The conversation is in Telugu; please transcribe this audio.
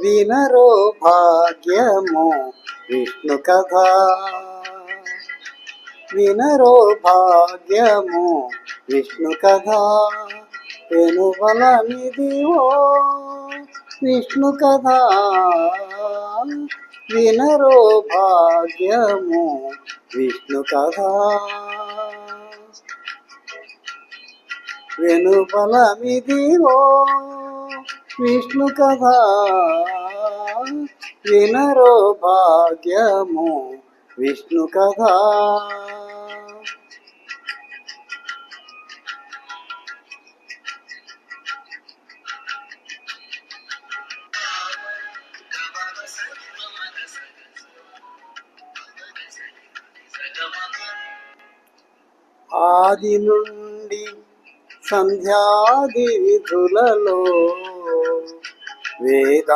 వినరో భాగ్యము విష్ణు కథ, వినరో భాగ్యము విష్ణు కథ, పెనుబలమిదివో విష్ణు కథ, వినరో భాగ్యము విష్ణు కథ, వెనుబలమిదివో విష్ణు కథ, వినరో భాగ్యము విష్ణు కథ. ఆది నుండి సంధ్యాది విధులలో వేద